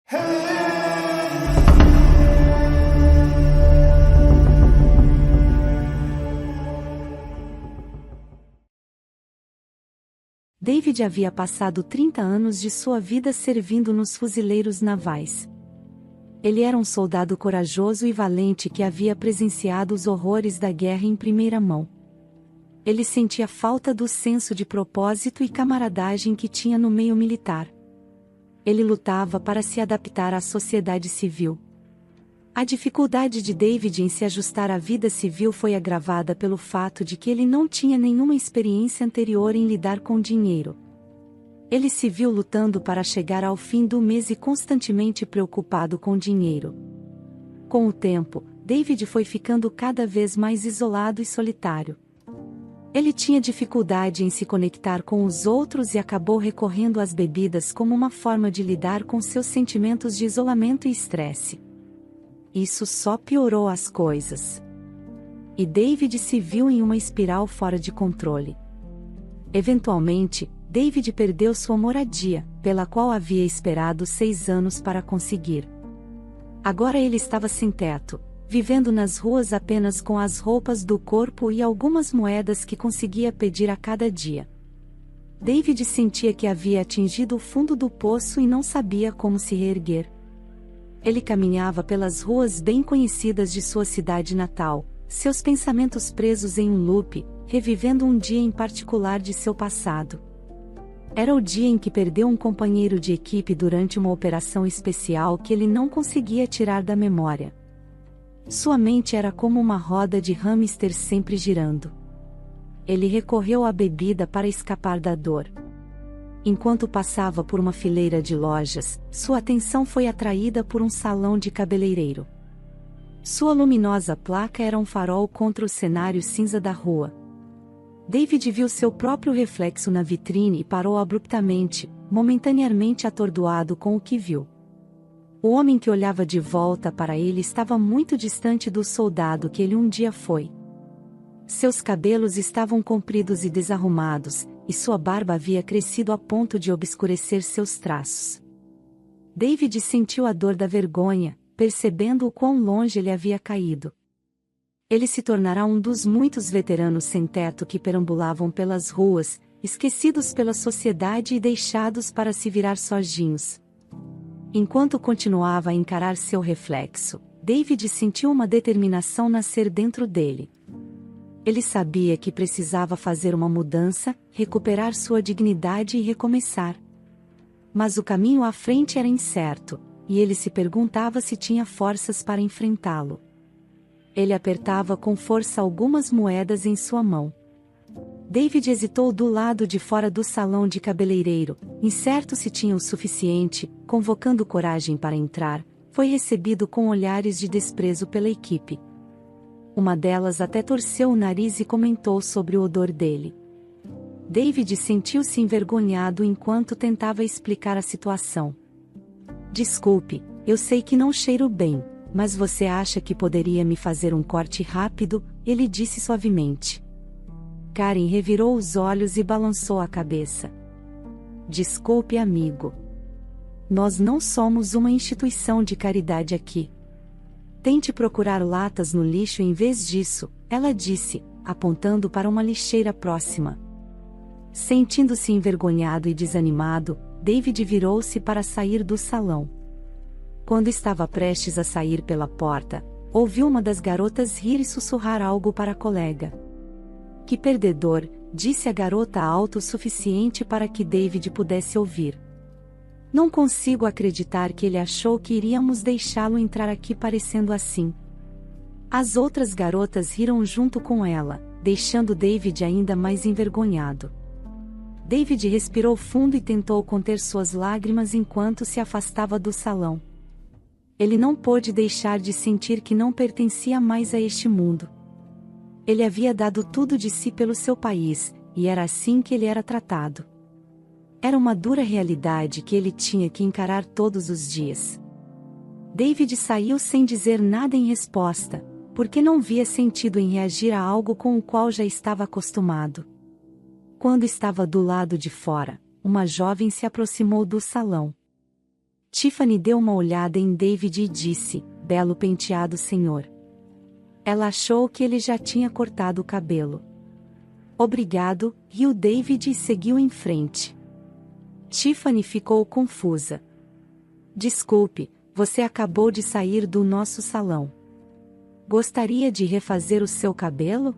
David havia passado 30 anos de sua vida servindo nos fuzileiros navais. Ele era um soldado corajoso e valente que havia presenciado os horrores da guerra em primeira mão. Ele sentia falta do senso de propósito e camaradagem que tinha no meio militar. Ele lutava para se adaptar à sociedade civil. A dificuldade de David em se ajustar à vida civil foi agravada pelo fato de que ele não tinha nenhuma experiência anterior em lidar com dinheiro. Ele se viu lutando para chegar ao fim do mês e constantemente preocupado com dinheiro. Com o tempo, David foi ficando cada vez mais isolado e solitário. Ele tinha dificuldade em se conectar com os outros e acabou recorrendo às bebidas como uma forma de lidar com seus sentimentos de isolamento e estresse. Isso só piorou as coisas. E David se viu em uma espiral fora de controle. Eventualmente, David perdeu sua moradia, pela qual havia esperado 6 anos para conseguir. Agora ele estava sem teto, vivendo nas ruas apenas com as roupas do corpo e algumas moedas que conseguia pedir a cada dia. David sentia que havia atingido o fundo do poço e não sabia como se reerguer. Ele caminhava pelas ruas bem conhecidas de sua cidade natal, seus pensamentos presos em um loop, revivendo um dia em particular de seu passado. Era o dia em que perdeu um companheiro de equipe durante uma operação especial que ele não conseguia tirar da memória. Sua mente era como uma roda de hamster sempre girando. Ele recorreu à bebida para escapar da dor. Enquanto passava por uma fileira de lojas, sua atenção foi atraída por um salão de cabeleireiro. Sua luminosa placa era um farol contra o cenário cinza da rua. David viu seu próprio reflexo na vitrine e parou abruptamente, momentaneamente atordoado com o que viu. O homem que olhava de volta para ele estava muito distante do soldado que ele um dia foi. Seus cabelos estavam compridos e desarrumados, e sua barba havia crescido a ponto de obscurecer seus traços. David sentiu a dor da vergonha, percebendo o quão longe ele havia caído. Ele se tornará um dos muitos veteranos sem teto que perambulavam pelas ruas, esquecidos pela sociedade e deixados para se virar sozinhos. Enquanto continuava a encarar seu reflexo, David sentiu uma determinação nascer dentro dele. Ele sabia que precisava fazer uma mudança, recuperar sua dignidade e recomeçar. Mas o caminho à frente era incerto, e ele se perguntava se tinha forças para enfrentá-lo. Ele apertava com força algumas moedas em sua mão. David hesitou do lado de fora do salão de cabeleireiro, incerto se tinha o suficiente, convocando coragem para entrar, foi recebido com olhares de desprezo pela equipe. Uma delas até torceu o nariz e comentou sobre o odor dele. David sentiu-se envergonhado enquanto tentava explicar a situação. Desculpe, eu sei que não cheiro bem, mas você acha que poderia me fazer um corte rápido? Ele disse suavemente. Karen revirou os olhos e balançou a cabeça. Desculpe, amigo. Nós não somos uma instituição de caridade aqui. Tente procurar latas no lixo em vez disso, ela disse, apontando para uma lixeira próxima. Sentindo-se envergonhado e desanimado, David virou-se para sair do salão. Quando estava prestes a sair pela porta, ouviu uma das garotas rir e sussurrar algo para a colega. Que perdedor, disse a garota alto o suficiente para que David pudesse ouvir. Não consigo acreditar que ele achou que iríamos deixá-lo entrar aqui parecendo assim. As outras garotas riram junto com ela, deixando David ainda mais envergonhado. David respirou fundo e tentou conter suas lágrimas enquanto se afastava do salão. Ele não pôde deixar de sentir que não pertencia mais a este mundo. Ele havia dado tudo de si pelo seu país, e era assim que ele era tratado. Era uma dura realidade que ele tinha que encarar todos os dias. David saiu sem dizer nada em resposta, porque não via sentido em reagir a algo com o qual já estava acostumado. Quando estava do lado de fora, uma jovem se aproximou do salão. Tiffany deu uma olhada em David e disse: "Belo penteado, senhor." Ela achou que ele já tinha cortado o cabelo. "Obrigado", riu David e seguiu em frente. Tiffany ficou confusa. "Desculpe, você acabou de sair do nosso salão. Gostaria de refazer o seu cabelo?"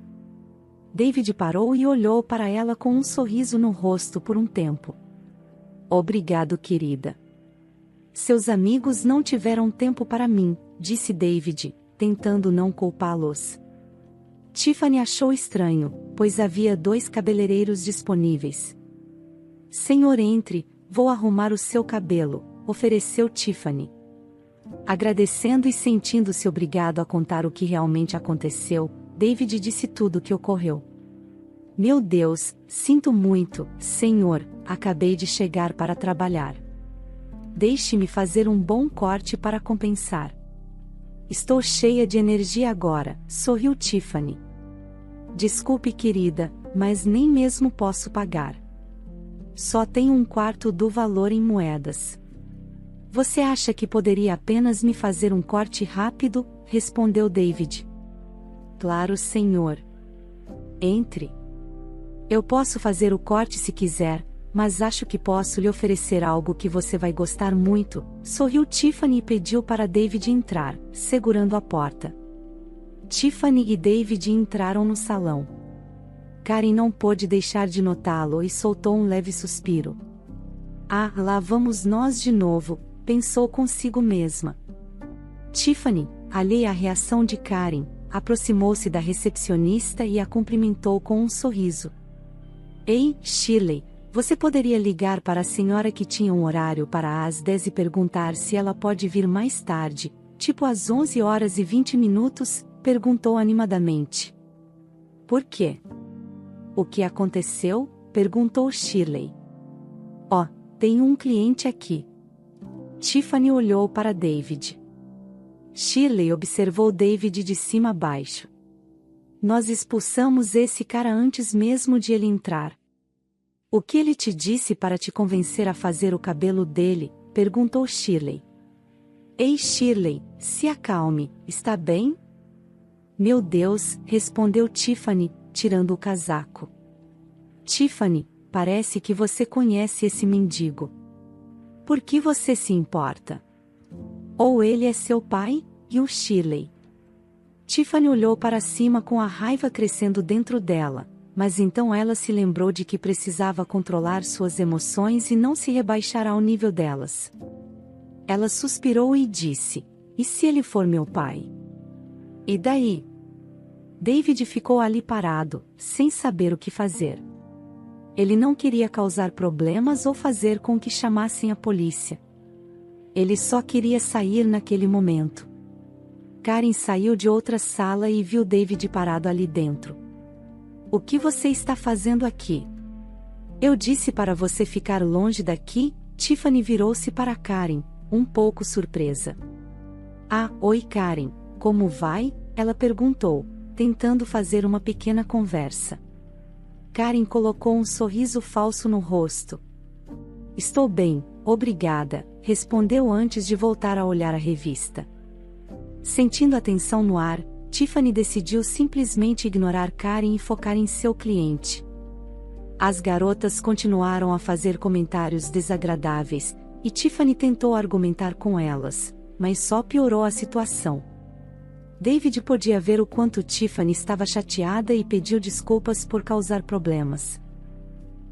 David parou e olhou para ela com um sorriso no rosto por um tempo. "Obrigado, querida." "Seus amigos não tiveram tempo para mim", disse David, tentando não culpá-los. Tiffany achou estranho, pois havia 2 cabeleireiros disponíveis. "Senhor, entre, vou arrumar o seu cabelo", ofereceu Tiffany. Agradecendo e sentindo-se obrigado a contar o que realmente aconteceu, David disse tudo o que ocorreu. "Meu Deus, sinto muito, senhor, acabei de chegar para trabalhar. Deixe-me fazer um bom corte para compensar." "Estou cheia de energia agora", sorriu Tiffany. "Desculpe, querida, mas nem mesmo posso pagar. Só tenho 1/4 do valor em moedas." "Você acha que poderia apenas me fazer um corte rápido?", respondeu David. "Claro, senhor. Entre. Eu posso fazer o corte se quiser, mas acho que posso lhe oferecer algo que você vai gostar muito", sorriu Tiffany e pediu para David entrar, segurando a porta. Tiffany e David entraram no salão. Karen não pôde deixar de notá-lo e soltou um leve suspiro. "Ah, lá vamos nós de novo", pensou consigo mesma. Tiffany, alheia à reação de Karen, aproximou-se da recepcionista e a cumprimentou com um sorriso. "Ei, Shirley, você poderia ligar para a senhora que tinha um horário para às 10 e perguntar se ela pode vir mais tarde, tipo às 11h20?", perguntou animadamente. "Por quê?" "O que aconteceu?", perguntou Shirley. "Oh, tenho um cliente aqui." Tiffany olhou para David. Shirley observou David de cima a baixo. "Nós expulsamos esse cara antes mesmo de ele entrar." "O que ele te disse para te convencer a fazer o cabelo dele?", perguntou Shirley. "Ei, Shirley, se acalme, está bem?" "Meu Deus", respondeu Tiffany, tirando o casaco. "Tiffany, parece que você conhece esse mendigo. Por que você se importa? Ou ele é seu pai?", riu Shirley. Tiffany olhou para cima com a raiva crescendo dentro dela, mas então ela se lembrou de que precisava controlar suas emoções e não se rebaixar ao nível delas. Ela suspirou e disse: "E se ele for meu pai? E daí?" David ficou ali parado, sem saber o que fazer. Ele não queria causar problemas ou fazer com que chamassem a polícia. Ele só queria sair naquele momento. Karen saiu de outra sala e viu David parado ali dentro. "O que você está fazendo aqui?" "Eu disse para você ficar longe daqui." Tiffany virou-se para Karen, um pouco surpresa. "Ah, oi Karen, como vai?", ela perguntou, tentando fazer uma pequena conversa. Karen colocou um sorriso falso no rosto. "Estou bem, obrigada", respondeu antes de voltar a olhar a revista. Sentindo a tensão no ar, Tiffany decidiu simplesmente ignorar Karen e focar em seu cliente. As garotas continuaram a fazer comentários desagradáveis, e Tiffany tentou argumentar com elas, mas só piorou a situação. David podia ver o quanto Tiffany estava chateada e pediu desculpas por causar problemas.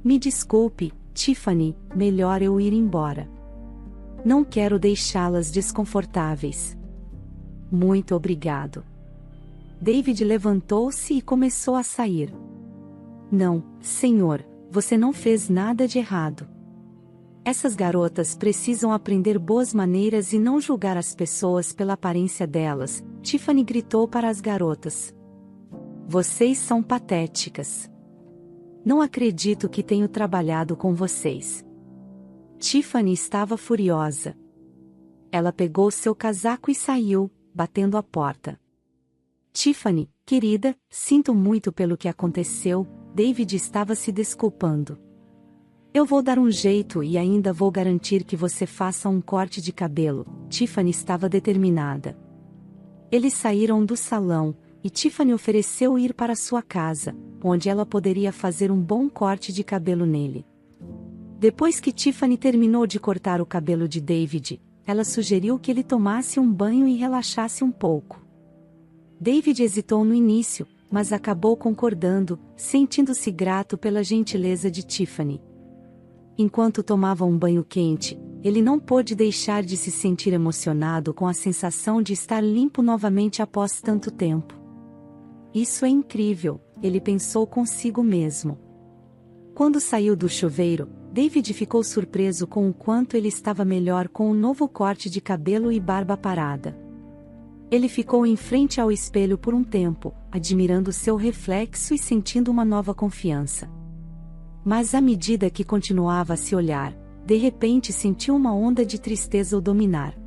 "Me desculpe, Tiffany, melhor eu ir embora. Não quero deixá-las desconfortáveis." "Muito obrigado." David levantou-se e começou a sair. "Não, senhor, você não fez nada de errado. Essas garotas precisam aprender boas maneiras e não julgar as pessoas pela aparência delas", Tiffany gritou para as garotas. "Vocês são patéticas. Não acredito que tenho trabalhado com vocês." Tiffany estava furiosa. Ela pegou seu casaco e saiu, batendo a porta. "Tiffany, querida, sinto muito pelo que aconteceu", David estava se desculpando. Eu vou dar um jeito e ainda vou garantir que você faça um corte de cabelo. Tiffany estava determinada. Eles saíram do salão, e Tiffany ofereceu ir para sua casa, onde ela poderia fazer um bom corte de cabelo nele. Depois que Tiffany terminou de cortar o cabelo de David, ela sugeriu que ele tomasse um banho e relaxasse um pouco. David hesitou no início, mas acabou concordando, sentindo-se grato pela gentileza de Tiffany. Enquanto tomava um banho quente, ele não pôde deixar de se sentir emocionado com a sensação de estar limpo novamente após tanto tempo. Isso é incrível, ele pensou consigo mesmo. Quando saiu do chuveiro, David ficou surpreso com o quanto ele estava melhor com o novo corte de cabelo e barba parada. Ele ficou em frente ao espelho por um tempo, admirando seu reflexo e sentindo uma nova confiança. Mas à medida que continuava a se olhar, de repente sentiu uma onda de tristeza o dominar.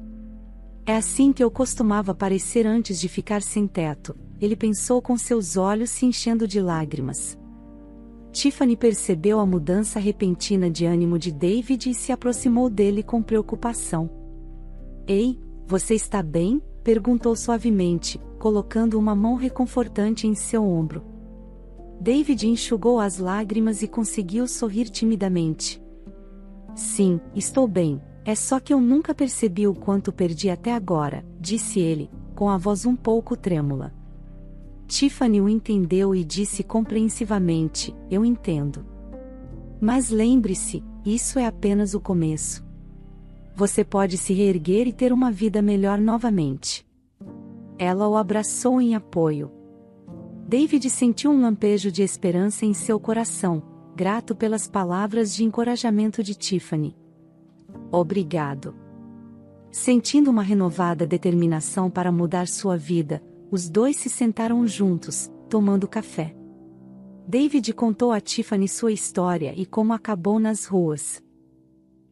É assim que eu costumava parecer antes de ficar sem teto, ele pensou com seus olhos se enchendo de lágrimas. Tiffany percebeu a mudança repentina de ânimo de David e se aproximou dele com preocupação. Ei, você está bem? Perguntou suavemente, colocando uma mão reconfortante em seu ombro. David enxugou as lágrimas e conseguiu sorrir timidamente. Sim, estou bem, é só que eu nunca percebi o quanto perdi até agora, disse ele, com a voz um pouco trêmula. Tiffany o entendeu e disse compreensivamente, eu entendo. Mas lembre-se, isso é apenas o começo. Você pode se reerguer e ter uma vida melhor novamente. Ela o abraçou em apoio. David sentiu um lampejo de esperança em seu coração, grato pelas palavras de encorajamento de Tiffany. Obrigado. Sentindo uma renovada determinação para mudar sua vida, os dois se sentaram juntos, tomando café. David contou a Tiffany sua história e como acabou nas ruas.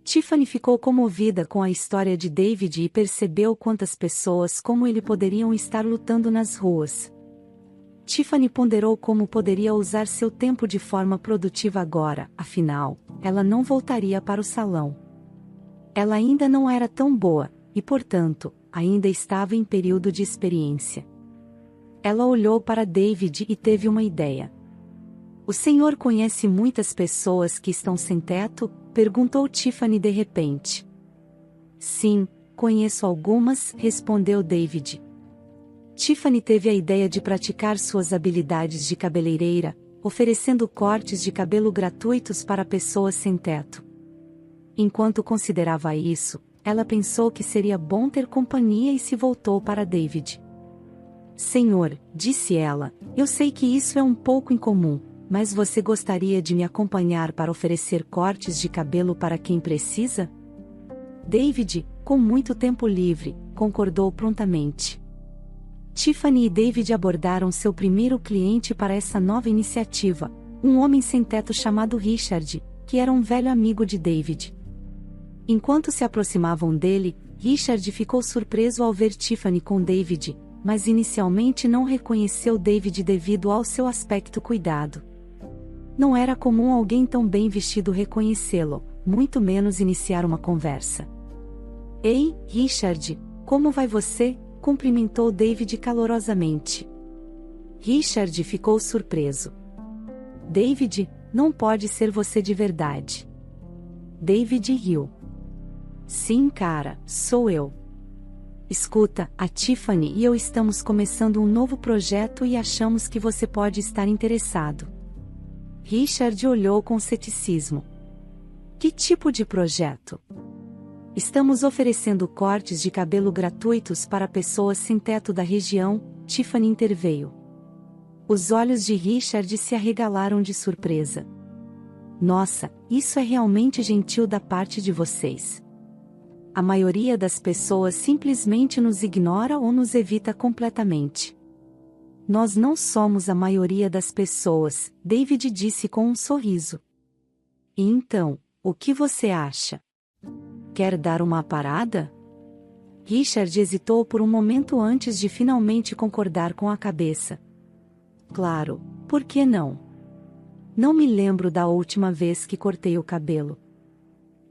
Tiffany ficou comovida com a história de David e percebeu quantas pessoas como ele poderiam estar lutando nas ruas. Tiffany ponderou como poderia usar seu tempo de forma produtiva agora, afinal, ela não voltaria para o salão. Ela ainda não era tão boa, e portanto, ainda estava em período de experiência. Ela olhou para David e teve uma ideia. O senhor conhece muitas pessoas que estão sem teto? Perguntou Tiffany de repente. Sim, conheço algumas, respondeu David. Tiffany teve a ideia de praticar suas habilidades de cabeleireira, oferecendo cortes de cabelo gratuitos para pessoas sem teto. Enquanto considerava isso, ela pensou que seria bom ter companhia e se voltou para David. Senhor, disse ela, eu sei que isso é um pouco incomum, mas você gostaria de me acompanhar para oferecer cortes de cabelo para quem precisa? David, com muito tempo livre, concordou prontamente. Tiffany e David abordaram seu primeiro cliente para essa nova iniciativa, um homem sem teto chamado Richard, que era um velho amigo de David. Enquanto se aproximavam dele, Richard ficou surpreso ao ver Tiffany com David, mas inicialmente não reconheceu David devido ao seu aspecto cuidado. Não era comum alguém tão bem vestido reconhecê-lo, muito menos iniciar uma conversa. Ei, Richard, como vai você? Cumprimentou David calorosamente. Richard ficou surpreso. David, não pode ser você de verdade. David riu. Sim, cara, sou eu. Escuta, a Tiffany e eu estamos começando um novo projeto e achamos que você pode estar interessado. Richard olhou com ceticismo. Que tipo de projeto? Estamos oferecendo cortes de cabelo gratuitos para pessoas sem teto da região, Tiffany interveio. Os olhos de Richard se arregalaram de surpresa. Nossa, isso é realmente gentil da parte de vocês. A maioria das pessoas simplesmente nos ignora ou nos evita completamente. Nós não somos a maioria das pessoas, David disse com um sorriso. E então, o que você acha? Quer dar uma parada? Richard hesitou por um momento antes de finalmente concordar com a cabeça. Claro, por que não? Não me lembro da última vez que cortei o cabelo.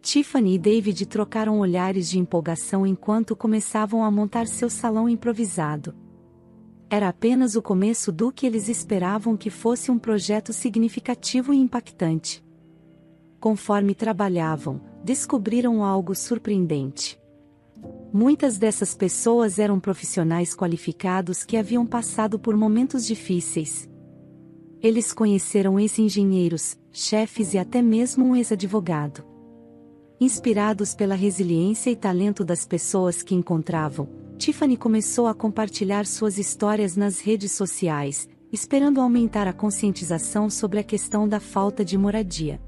Tiffany e David trocaram olhares de empolgação enquanto começavam a montar seu salão improvisado. Era apenas o começo do que eles esperavam que fosse um projeto significativo e impactante. Conforme trabalhavam, descobriram algo surpreendente. Muitas dessas pessoas eram profissionais qualificados que haviam passado por momentos difíceis. Eles conheceram ex-engenheiros, chefes e até mesmo um ex-advogado. Inspirados pela resiliência e talento das pessoas que encontravam, Tiffany começou a compartilhar suas histórias nas redes sociais, esperando aumentar a conscientização sobre a questão da falta de moradia.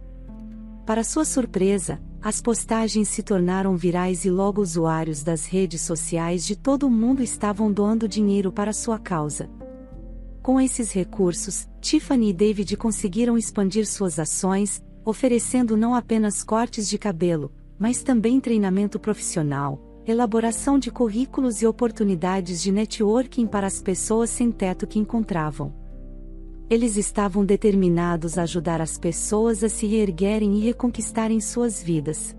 Para sua surpresa, as postagens se tornaram virais e logo usuários das redes sociais de todo o mundo estavam doando dinheiro para sua causa. Com esses recursos, Tiffany e David conseguiram expandir suas ações, oferecendo não apenas cortes de cabelo, mas também treinamento profissional, elaboração de currículos e oportunidades de networking para as pessoas sem teto que encontravam. Eles estavam determinados a ajudar as pessoas a se reerguerem e reconquistarem suas vidas.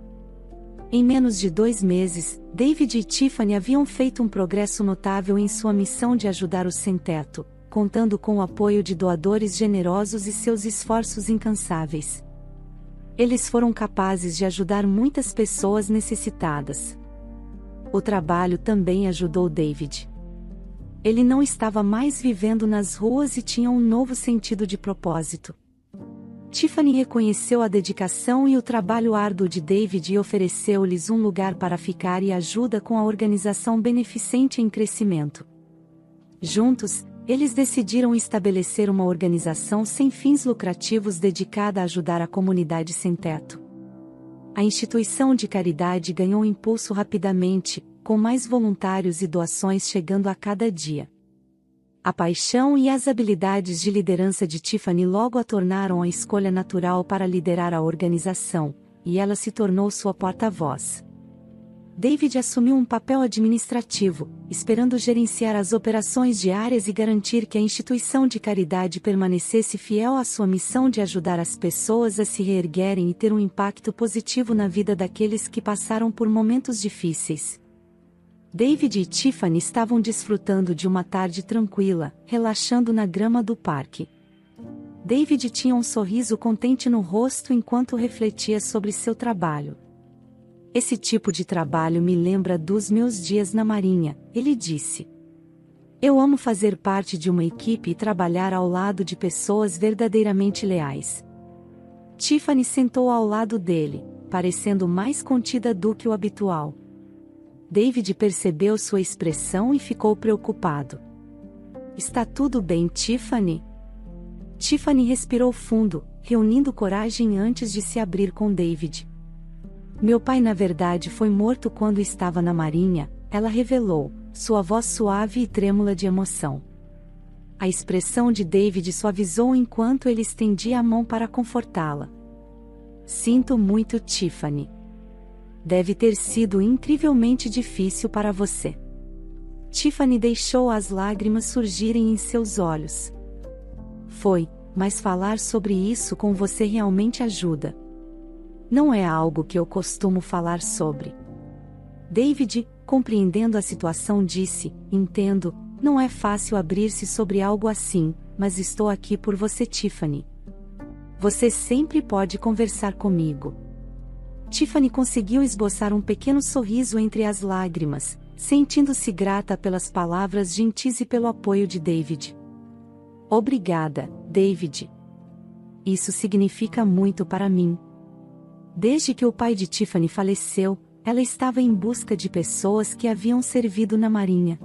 Em menos de 2 meses, David e Tiffany haviam feito um progresso notável em sua missão de ajudar os sem-teto, contando com o apoio de doadores generosos e seus esforços incansáveis. Eles foram capazes de ajudar muitas pessoas necessitadas. O trabalho também ajudou David. Ele não estava mais vivendo nas ruas e tinha um novo sentido de propósito. Tiffany reconheceu a dedicação e o trabalho árduo de David e ofereceu-lhes um lugar para ficar e ajuda com a organização beneficente em crescimento. Juntos, eles decidiram estabelecer uma organização sem fins lucrativos dedicada a ajudar a comunidade sem teto. A instituição de caridade ganhou impulso rapidamente, com mais voluntários e doações chegando a cada dia. A paixão e as habilidades de liderança de Tiffany logo a tornaram a escolha natural para liderar a organização, e ela se tornou sua porta-voz. David assumiu um papel administrativo, esperando gerenciar as operações diárias e garantir que a instituição de caridade permanecesse fiel à sua missão de ajudar as pessoas a se reerguerem e ter um impacto positivo na vida daqueles que passaram por momentos difíceis. David e Tiffany estavam desfrutando de uma tarde tranquila, relaxando na grama do parque. David tinha um sorriso contente no rosto enquanto refletia sobre seu trabalho. Esse tipo de trabalho me lembra dos meus dias na Marinha, ele disse. Eu amo fazer parte de uma equipe e trabalhar ao lado de pessoas verdadeiramente leais. Tiffany sentou ao lado dele, parecendo mais contida do que o habitual. David percebeu sua expressão e ficou preocupado. Está tudo bem, Tiffany? Tiffany respirou fundo, reunindo coragem antes de se abrir com David. Meu pai na verdade foi morto quando estava na Marinha, ela revelou, sua voz suave e trêmula de emoção. A expressão de David suavizou enquanto ele estendia a mão para confortá-la. Sinto muito, Tiffany. Deve ter sido incrivelmente difícil para você. Tiffany deixou as lágrimas surgirem em seus olhos. Foi, mas falar sobre isso com você realmente ajuda. Não é algo que eu costumo falar sobre. David, compreendendo a situação, disse: Entendo, não é fácil abrir-se sobre algo assim, mas estou aqui por você, Tiffany. Você sempre pode conversar comigo. Tiffany conseguiu esboçar um pequeno sorriso entre as lágrimas, sentindo-se grata pelas palavras gentis e pelo apoio de David. Obrigada, David. Isso significa muito para mim. Desde que o pai de Tiffany faleceu, ela estava em busca de pessoas que haviam servido na Marinha.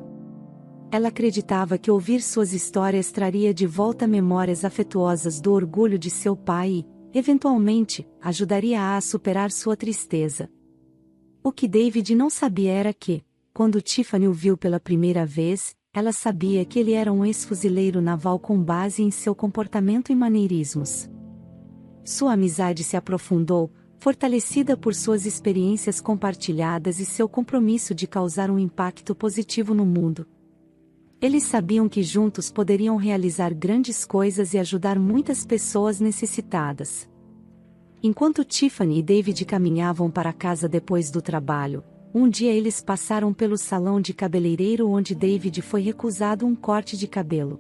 Ela acreditava que ouvir suas histórias traria de volta memórias afetuosas do orgulho de seu pai e, eventualmente, ajudaria-a a superar sua tristeza. O que David não sabia era que, quando Tiffany o viu pela primeira vez, ela sabia que ele era um ex-fuzileiro naval com base em seu comportamento e maneirismos. Sua amizade se aprofundou, fortalecida por suas experiências compartilhadas e seu compromisso de causar um impacto positivo no mundo. Eles sabiam que juntos poderiam realizar grandes coisas e ajudar muitas pessoas necessitadas. Enquanto Tiffany e David caminhavam para casa depois do trabalho, um dia eles passaram pelo salão de cabeleireiro onde David foi recusado um corte de cabelo.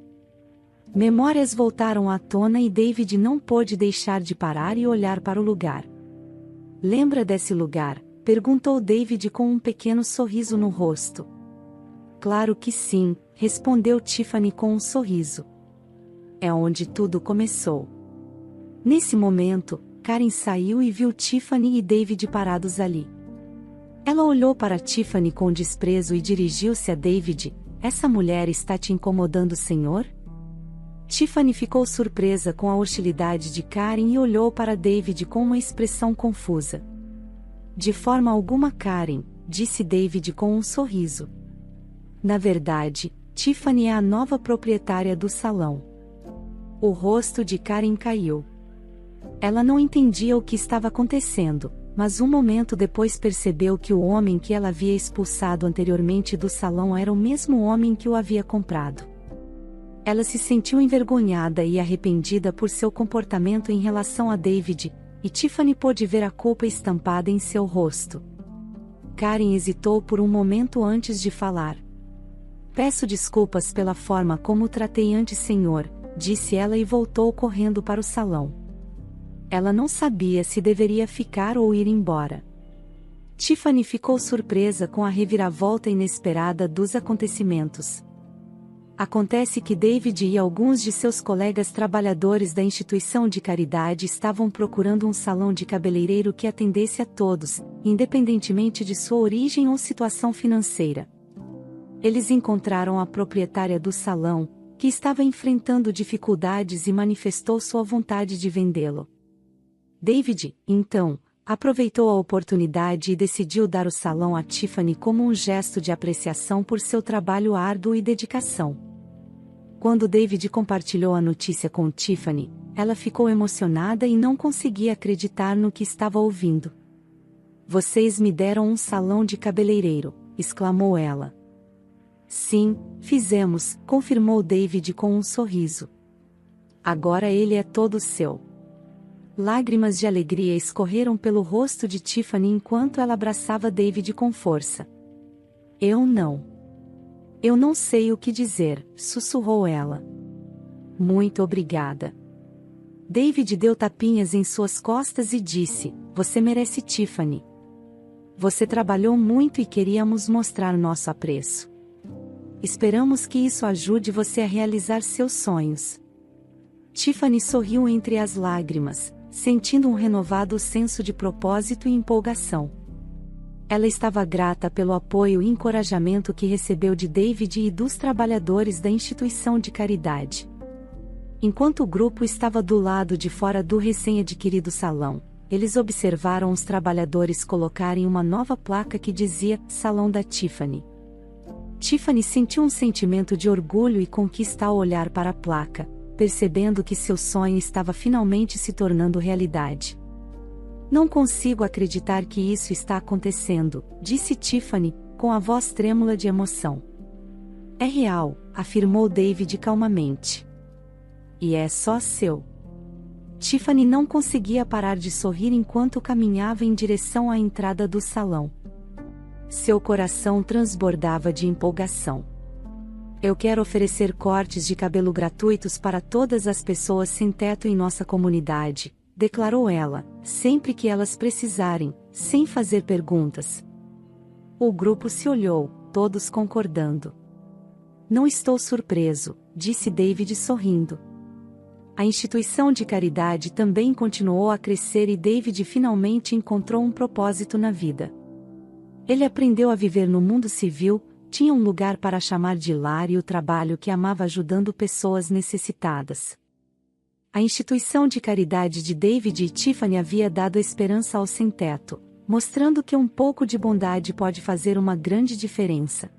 Memórias voltaram à tona e David não pôde deixar de parar e olhar para o lugar. "Lembra desse lugar?", perguntou David com um pequeno sorriso no rosto. "Claro que sim", respondeu Tiffany com um sorriso. "É onde tudo começou." Nesse momento, Karen saiu e viu Tiffany e David parados ali. Ela olhou para Tiffany com desprezo e dirigiu-se a David: "Essa mulher está te incomodando, senhor?" Tiffany ficou surpresa com a hostilidade de Karen e olhou para David com uma expressão confusa. "De forma alguma, Karen", disse David com um sorriso. "Na verdade, Tiffany é a nova proprietária do salão." O rosto de Karen caiu. Ela não entendia o que estava acontecendo, mas um momento depois percebeu que o homem que ela havia expulsado anteriormente do salão era o mesmo homem que o havia comprado. Ela se sentiu envergonhada e arrependida por seu comportamento em relação a David, e Tiffany pôde ver a culpa estampada em seu rosto. Karen hesitou por um momento antes de falar. "Peço desculpas pela forma como o tratei antes, senhor", disse ela e voltou correndo para o salão. Ela não sabia se deveria ficar ou ir embora. Tiffany ficou surpresa com a reviravolta inesperada dos acontecimentos. Acontece que David e alguns de seus colegas trabalhadores da instituição de caridade estavam procurando um salão de cabeleireiro que atendesse a todos, independentemente de sua origem ou situação financeira. Eles encontraram a proprietária do salão, que estava enfrentando dificuldades e manifestou sua vontade de vendê-lo. David, então, aproveitou a oportunidade e decidiu dar o salão a Tiffany como um gesto de apreciação por seu trabalho árduo e dedicação. Quando David compartilhou a notícia com Tiffany, ela ficou emocionada e não conseguia acreditar no que estava ouvindo. "Vocês me deram um salão de cabeleireiro", exclamou ela. "Sim, fizemos", confirmou David com um sorriso. "Agora ele é todo seu." Lágrimas de alegria escorreram pelo rosto de Tiffany enquanto ela abraçava David com força. Eu não sei o que dizer", sussurrou ela. "Muito obrigada." David deu tapinhas em suas costas e disse: "Você merece, Tiffany. Você trabalhou muito e queríamos mostrar nosso apreço. Esperamos que isso ajude você a realizar seus sonhos." Tiffany sorriu entre as lágrimas, sentindo um renovado senso de propósito e empolgação. Ela estava grata pelo apoio e encorajamento que recebeu de David e dos trabalhadores da instituição de caridade. Enquanto o grupo estava do lado de fora do recém-adquirido salão, eles observaram os trabalhadores colocarem uma nova placa que dizia "Salão da Tiffany". Tiffany sentiu um sentimento de orgulho e conquista ao olhar para a placa, percebendo que seu sonho estava finalmente se tornando realidade. "Não consigo acreditar que isso está acontecendo", disse Tiffany, com a voz trêmula de emoção. "É real", afirmou David calmamente. "E é só seu." Tiffany não conseguia parar de sorrir enquanto caminhava em direção à entrada do salão. Seu coração transbordava de empolgação. "Eu quero oferecer cortes de cabelo gratuitos para todas as pessoas sem teto em nossa comunidade", declarou ela, "sempre que elas precisarem, sem fazer perguntas." O grupo se olhou, todos concordando. "Não estou surpreso", disse David sorrindo. A instituição de caridade também continuou a crescer e David finalmente encontrou um propósito na vida. Ele aprendeu a viver no mundo civil, tinha um lugar para chamar de lar e o trabalho que amava ajudando pessoas necessitadas. A instituição de caridade de David e Tiffany havia dado esperança ao sem-teto, mostrando que um pouco de bondade pode fazer uma grande diferença.